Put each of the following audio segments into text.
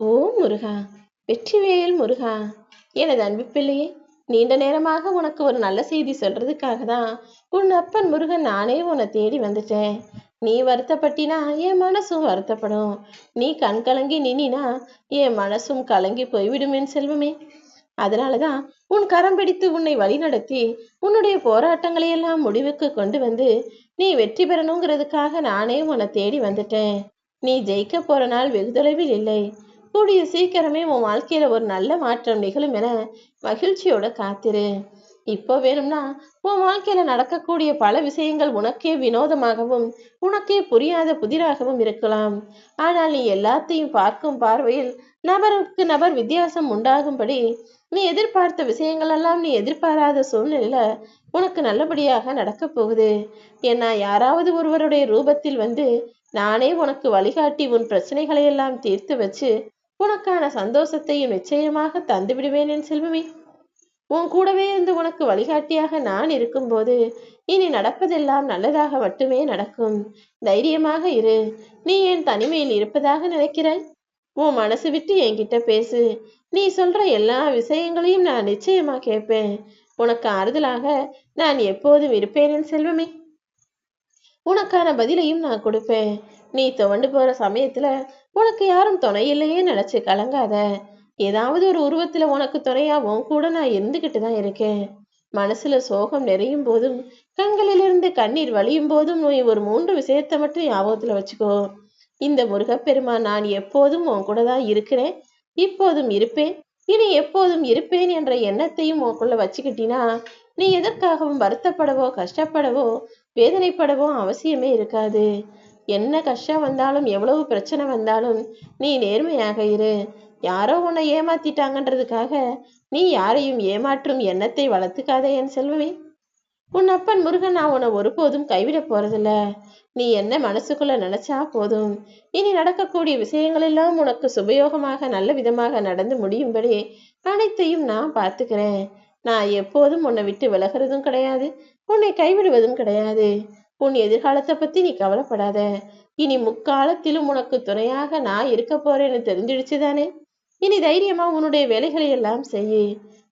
ஓ முருகா, வெற்றிவேல் முருகா, எனது அன்பு பிள்ளையே, நீண்ட நேரமாக உனக்கு ஒரு நல்ல செய்தி சொல்றதுக்காக தான் உன் அப்பன் முருகன் நானே உன்னை தேடி வந்துட்டேன். நீ வருத்தப்பட்டினா என் மனசும் வருத்தப்படும். நீ கண் கலங்கி நின்னா என் மனசும் கலங்கி போய்விடும் என் செல்வமே. அதனாலதான் உன் கரம் பிடித்து உன்னை வழிநடத்தி உன்னுடைய போராட்டங்களை எல்லாம் முடிவுக்கு கொண்டு வந்து நீ வெற்றி பெறணுங்கிறதுக்காக நானே உன்னை தேடி வந்துட்டேன். நீ ஜெயிக்க போற நாள் வெகு தொலைவில் இல்லை. கூடிய சீக்கிரமே உன் வாழ்க்கையில ஒரு நல்ல மாற்றம் நிகழும் என மகிழ்ச்சியோட காத்திரு. இப்போ வேணும்னா உன் வாழ்க்கையில நடக்கக்கூடிய பல விஷயங்கள் உனக்கே வினோதமாகவும் உனக்கே புரியாத புதிராகவும் இருக்கலாம். ஆனால் நீ எல்லாத்தையும் பார்க்கும் பார்வையில் நபருக்கு நபர் வித்தியாசம் உண்டாகும்படி நீ எதிர்பார்த்த விஷயங்கள் எல்லாம் நீ எதிர்பாராத சூழ்நிலையில உனக்கு நல்லபடியாக நடக்க போகுது. ஏன்னா யாராவது ஒருவருடைய ரூபத்தில் வந்து நானே உனக்கு வழிகாட்டி உன் பிரச்சனைகளை எல்லாம் தீர்த்து வச்சு உனக்கான சந்தோஷத்தையும் நிச்சயமாக தந்து விடுவேன் என் செல்வமே. உன் கூடவே இருந்து உனக்கு வழிகாட்டியாக நான் இருக்கும்போது இனி நடப்பதெல்லாம் நல்லதாக மட்டுமே நடக்கும். தைரியமாக இரு. நீ ஏன் தனிமையில் இருப்பதாக நினைக்கிறாய்? உன் மனசு விட்டு என்கிட்ட பேசு. நீ சொல்ற எல்லா விஷயங்களையும் நான் நிச்சயமா கேட்பேன். உனக்கு ஆறுதலாக நான் எப்போதும் இருப்பேன் என் செல்வமே. உனக்கான பதிலையும் நான் கொடுப்பேன். நீ துவண்டு போற சமயத்துல உனக்கு யாரும் துணை இல்லையே நினைச்சு கலங்காத. ஏதாவது ஒரு உருவத்துல உனக்கு துணையா உன் கூட நான் இருந்துகிட்டு தான் இருக்கேன். மனசுல சோகம் நிறையும் போதும் கண்களிலிருந்து கண்ணீர் வழியும் போதும் நீ ஒரு 3 விஷயத்தை மட்டும் ஞாபகத்துல வச்சுக்கோ. இந்த முருகப்பெருமான் நான் எப்போதும் உன் கூட தான் இருக்கிறேன், இப்போதும் இருப்பேன், இனி எப்போதும் இருப்பேன் என்ற எண்ணத்தையும் உனக்குள்ள வச்சுக்கிட்டினா நீ எதற்காகவும் வருத்தப்படவோ கஷ்டப்படவோ வேதனைப்படவோ அவசியமே இருக்காது. என்ன கஷ்டம் வந்தாலும் எவ்வளவு பிரச்சனை வந்தாலும் நீ நேர்மையாக இரு. யாரோ உன்னை ஏமாத்திட்டாங்கன்றதுக்காக நீ யாரையும் ஏமாற்றும் எண்ணத்தை வளர்த்துக்காதே என் செல்வமே. உன் அப்பன் முருகன் நான் உன்னை ஒருபோதும் கைவிட போறதில்ல. நீ என்ன மனசுக்குள்ள நினைச்சா போதும். இனி நடக்கக்கூடிய விஷயங்கள் எல்லாம் உனக்கு சுபயோகமாக நல்ல விதமாக நடந்து முடியும்படி அனைத்தையும் நான் பார்த்துக்கிறேன். நான் எப்போதும் உன்னை விட்டு விலகிறதும் கிடையாது, உன்னை கைவிடுவதும் கிடையாது. உன் எதிர்காலத்தை பத்தி நீ கவலைப்படாத. இனி முக்காலத்திலும் உனக்கு துணையாக நான் இருக்க போறேன்னு தெரிஞ்சிடுச்சுதானே. இனி தைரியமா உன்னுடைய வேலைகளை எல்லாம் செய்யு.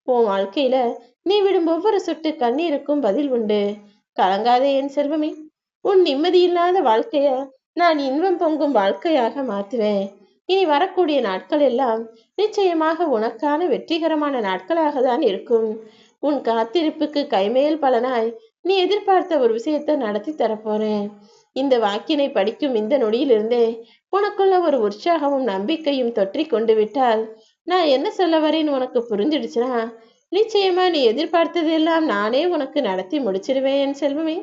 உன் வாழ்க்கையில நீ விடும் ஒவ்வொரு சொட்டு கண்ணீருக்கும் பதில் உண்டு. கலங்காதே என் செல்வமே. உன் நிம்மதியில்லாத வாழ்க்கைய நான் இன்பம் பொங்கும் வாழ்க்கையாக மாத்துவேன். இனி வரக்கூடிய நாட்கள் எல்லாம் நிச்சயமாக உனக்கான வெற்றிகரமான நாட்களாக தான் இருக்கும். உன் காத்திருப்புக்கு கைமேல் பலனாய் நீ எதிர்பார்த்த ஒரு விஷயத்தை நடத்தி தரப்போறேன். இந்த வாக்கினை படிக்கும் இந்த நொடியிலிருந்தே உனக்குள்ள ஒரு உற்சாகமும் நம்பிக்கையும் தொற்றி கொண்டு விட்டால் நான் என்ன சொல்ல வரேன்னு உனக்கு புரிஞ்சிடுச்சுன்னா நிச்சயமா நீ எதிர்பார்த்தது எல்லாம் நானே உனக்கு நடத்தி முடிச்சிடுவேன் என் செல்வமே.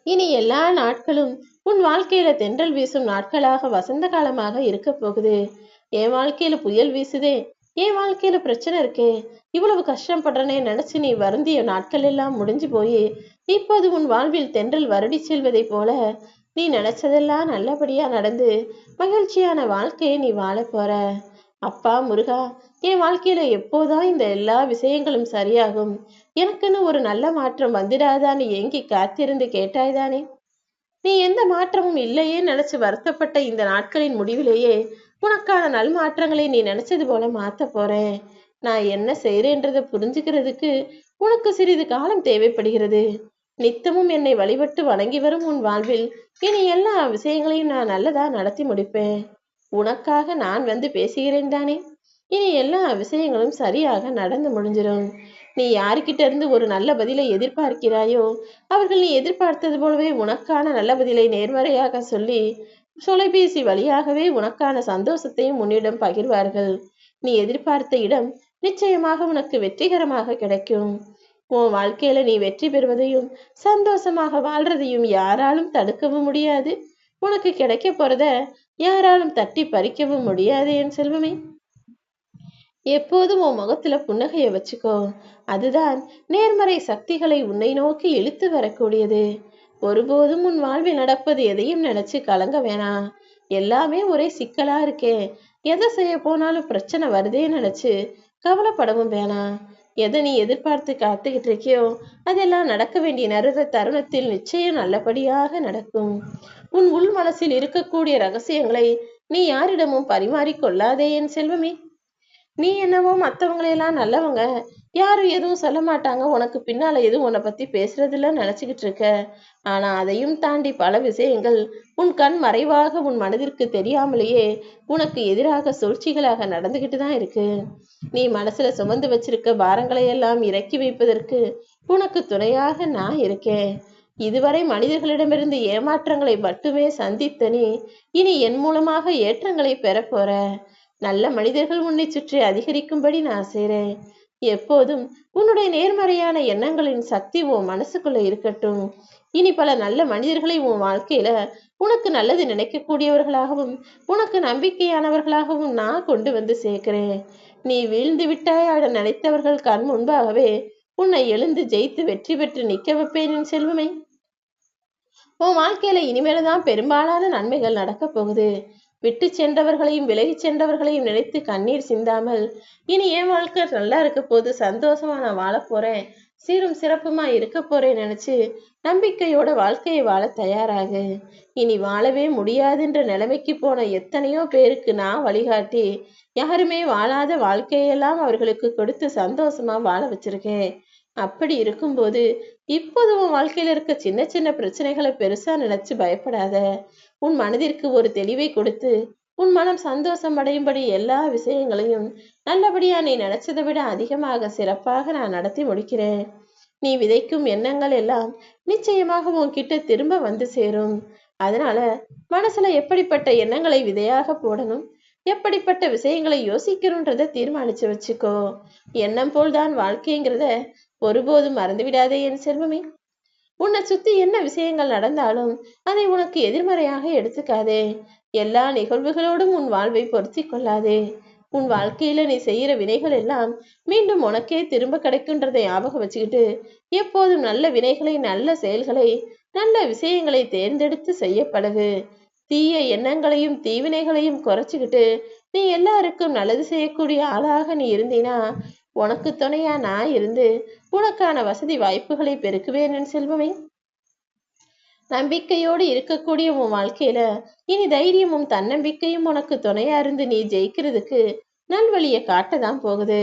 இனி எல்லா நாட்களும் உன் வாழ்க்கையில தென்றல் வீசும் நாட்களாக வசந்த காலமாக இருக்க போகுது. என் வாழ்க்கையில புயல் வீசுதே, என் வாழ்க்கையில பிரச்சனை இருக்கே, இவ்வளவு கஷ்டப்படுறனே நினைச்சு நீ வருந்திய நாட்கள் எல்லாம் முடிஞ்சு போய் இப்போது உன் வாழ்வில் தென்றல் வருடி செல்வதை போல நீ நினைச்சதெல்லாம் நல்லபடியா நடந்து மகிழ்ச்சியான வாழ்க்கையை நீ வாழ போற. அப்பா முருகா, என் வாழ்க்கையில எப்போதான் இந்த எல்லா விஷயங்களும் சரியாகும், எனக்குன்னு ஒரு நல்ல மாற்றம் வந்துடாதான்னு ஏங்கி காத்திருந்து கேட்டாய்தானே. நீ எந்த மாற்றமும் இல்லையே நினைச்சு வருத்தப்பட்ட இந்த நாட்களின் முடிவிலேயே உனக்கான நல் மாற்றங்களை நீ நினைச்சது போல மாத்த போறேன். நான் என்ன செய்யறேன்றதை புரிஞ்சுக்கிறதுக்கு உனக்கு சிறிது காலம் தேவைப்படுகிறது. நித்தமும் என்னை வழிபட்டு வணங்கி வரும் உன் வாழ்வில் இனி எல்லா விஷயங்களையும் நான் நல்லதா நடத்தி முடிப்பேன். உனக்காக நான் வந்து பேசுகிறேன் தானே. இனி எல்லா விஷயங்களும் சரியாக நடந்து முடிஞ்சிடும். நீ யாருக்கிட்ட இருந்து ஒரு நல்ல பதிலை எதிர்பார்க்கிறாயோ அவர்கள் நீ எதிர்பார்த்தது போலவே உனக்கான நல்ல பதிலை நேர்மறையாக சொல்லி தொலைபேசி வழியாகவே உனக்கான சந்தோஷத்தையும் உன்னிடம் பகிர்வார்கள். நீ எதிர்பார்த்த இடம் நிச்சயமாக உனக்கு வெற்றிகரமாக கிடைக்கும். உன் வாழ்க்கையில நீ வெற்றி பெறுவதையும் சந்தோஷமாக வாழ்றதையும் யாராலும் தடுக்கவும் முடியாது. உனக்கு கிடைக்க போறத யாராலும் தட்டி பறிக்கவும் முடியாது என் செல்வமே. எப்போதும் உன் முகத்துல புன்னகைய வச்சுக்கோ. அதுதான் நேர்மறை சக்திகளை உன்னை நோக்கி இழுத்து வரக்கூடியது. ஒருபோதும் உன் வாழ்வில் நடப்பது எதையும் நினைச்சு கலங்க வேணாம். எல்லாமே ஒரே சிக்கலா இருக்கே, எதை செய்ய போனாலும் பிரச்சனை வருதே நினைச்சு கவலைப்படவும் வேணாம். எதை நீ எதிர்பார்த்து காத்துக்கிட்டு இருக்கியோ அதெல்லாம் நடக்க வேண்டிய தருணத்தில் நிச்சயம் நல்லபடியாக நடக்கும். உன் உள் மனசில் இருக்கக்கூடிய ரகசியங்களை நீ யாரிடமும் பரிமாறிக்கொள்ளாதே என் செல்வமே. நீ என்னவோ மற்றவங்களையெல்லாம் நல்லவங்க, யாரும் எதுவும் சொல்ல மாட்டாங்க, உனக்கு பின்னால எதுவும் உன்னை பத்தி பேசுறதில்ல நினைச்சுக்கிட்டு இருக்க. ஆனா அதையும் தாண்டி பல விஷயங்கள் உன் கண் மறைவாக உன் மனதிற்கு தெரியாமலேயே உனக்கு எதிராக சூழ்ச்சிகளாக நடந்துகிட்டு தான் இருக்கு. நீ மனசுல சுமந்து வச்சிருக்க பாரங்களை எல்லாம் இறக்கி வைப்பதற்கு உனக்கு துணையாக நான் இருக்கேன். இதுவரை மனிதர்களிடமிருந்து ஏமாற்றங்களை மட்டுமே சந்தித்த நீ இனி என் மூலமாக ஏற்றங்களை பெற போற. நல்ல மனிதர்கள் உன்னை சுற்றி அதிகரிக்கும்படி நான் செய்றேன். எப்போதும் உன்னுடைய நேர்மறையான எண்ணங்களின் சக்தி உன் மனசுக்குள்ள இருக்கட்டும். இனி பல நல்ல மனிதர்களை உன் வாழ்க்கையில உனக்கு நல்லது நினைக்கக்கூடியவர்களாகவும் உனக்கு நம்பிக்கையானவர்களாகவும் நான் கொண்டு வந்து சேர்க்கிறேன். நீ வீழ்ந்து விட்டாய் நினைத்தவர்கள் கண் முன்பாகவே உன்னை எழுந்து ஜெயித்து வெற்றி பெற்று நிற்க வைப்பேன் என் செல்வமே. உன் வாழ்க்கையில இனிமேல்தான் பெரும்பாலான நன்மைகள் நடக்க போகுது. விட்டு சென்றவர்களையும் விலகி சென்றவர்களையும் நினைத்து கண்ணீர் சிந்தாமல் இனி என் வாழ்க்கை நல்லா இருக்க போது, சந்தோஷமா நான் வாழ போறேன், சீரும் சிறப்புமா இருக்க போறேன் நினைச்சு நம்பிக்கையோட வாழ்க்கையை வாழ தயாராகு. இனி வாழவே முடியாதுன்ற நிலைமைக்கு போன எத்தனையோ பேருக்கு நான் வழிகாட்டி யாருமே வாழாத வாழ்க்கையெல்லாம் அவர்களுக்கு கொடுத்து சந்தோஷமா வாழ வச்சிருக்கேன். அப்படி இருக்கும்போது இப்போது உன் வாழ்க்கையில இருக்க சின்ன சின்ன பிரச்சனைகளை பெருசா நினைச்சு பயப்படாத. உன் மனதிற்கு ஒரு தெளிவை கொடுத்து உன் மனம் சந்தோஷம் அடையும்படி எல்லா விஷயங்களையும் நல்லபடியா நீ நினைச்சதை விட அதிகமாக சிறப்பாக நான் நடத்தி முடிக்கிறேன். நீ விதைக்கும் எண்ணங்கள் எல்லாம் நிச்சயமாக உன்கிட்ட திரும்ப வந்து சேரும். அதனால மனசுல எப்படிப்பட்ட எண்ணங்களை விதையாக போடணும், எப்படிப்பட்ட விஷயங்களை யோசிக்கணும்ன்றத தீர்மானிச்சு வச்சுக்கோ. எண்ணம் போல்தான் வாழ்க்கைங்கிறத ஒருபோதும் மறந்துவிடாதே என் செல்வமே. உன்னை சுத்தி என்ன விஷயங்கள் நடந்தாலும் அதை உனக்கு எதிர்மறையாக எடுத்துக்காதே. எல்லா நிகழ்வுகளோடும் உன் வாழ்வை பொருத்தி கொள்ளாதே. உன் வாழ்க்கையில நீ செய்யற வினைகள் எல்லாம் மீண்டும் உனக்கே திரும்ப கிடைக்குன்றதை ஞாபகம் வச்சுக்கிட்டு எப்போதும் நல்ல வினைகளை, நல்ல செயல்களை, நல்ல விஷயங்களை தேர்ந்தெடுத்து செய்ய பழகு. தீய எண்ணங்களையும் தீவினைகளையும் குறைச்சிக்கிட்டு நீ எல்லாருக்கும் நல்லது செய்யக்கூடிய ஆளாக நீ இருந்தீனா உனக்கு துணையா நான் இருந்து உனக்கான வசதி வாய்ப்புகளை பெருக்குவேன் என் செல்வமே. நம்பிக்கையோடு இருக்கக்கூடிய உன் வாழ்க்கையில இனி தைரியமும் தன்னம்பிக்கையும் உனக்கு துணையா இருந்து நீ ஜெயிக்கிறதுக்கு நல்வழியை காட்டதான் போகுது.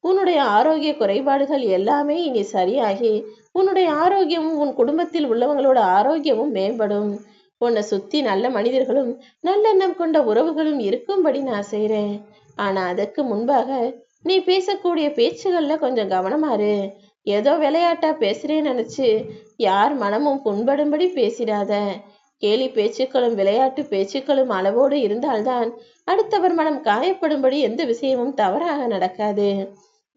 உன்னுடைய ஆரோக்கிய குறைபாடுகள் எல்லாமே இனி சரியாகி உன்னுடைய ஆரோக்கியமும் உன் குடும்பத்தில் உள்ளவங்களோட ஆரோக்கியமும் மேம்படும். உன்னை சுத்தி நல்ல மனிதர்களும் நல்லெண்ணம் கொண்ட உறவுகளும் இருக்கும்படி நான் செய்றேன். ஆனா அதற்கு முன்பாக நீ பேசக்கூடிய பேச்சுகள்ல கொஞ்சம் கவனமாரு. ஏதோ விளையாட்டா பேசுறேன்னு நினைச்சு யார் மனமும் புண்படும்படி பேசிடாத. கேலி பேச்சுக்களும் விளையாட்டு பேச்சுக்களும் அளவோடு இருந்தால்தான் அடுத்தவர் மனம் காயப்படும்படி எந்த விஷயமும் தவறாக நடக்காது.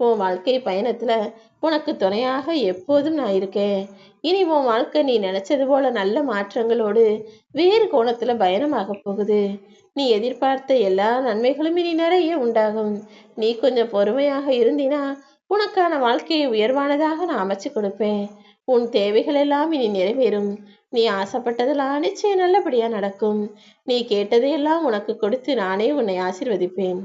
உன் வாழ்க்கை பயணத்துல உனக்கு துணையாக எப்போதும் நான் இருக்கேன். இனி உன் வாழ்க்கை நீ நினைச்சது போல நல்ல மாற்றங்களோடு வேறு கோணத்துல பயணமாக போகுது. நீ எதிர்பார்த்த எல்லா நன்மைகளும் இனி நிறைய உண்டாகும். நீ கொஞ்சம் பொறுமையாக இருந்தினா உனக்கான வாழ்க்கையை உயர்வானதாக நான் அமைச்சு கொடுப்பேன். உன் தேவைகள் எல்லாம் இனி நிறைவேறும். நீ ஆசைப்பட்டதெல்லாம் நிச்சயம் நல்லபடியா நடக்கும். நீ கேட்டதையெல்லாம் உனக்கு கொடுத்து நானே உன்னை ஆசீர்வதிப்பேன்.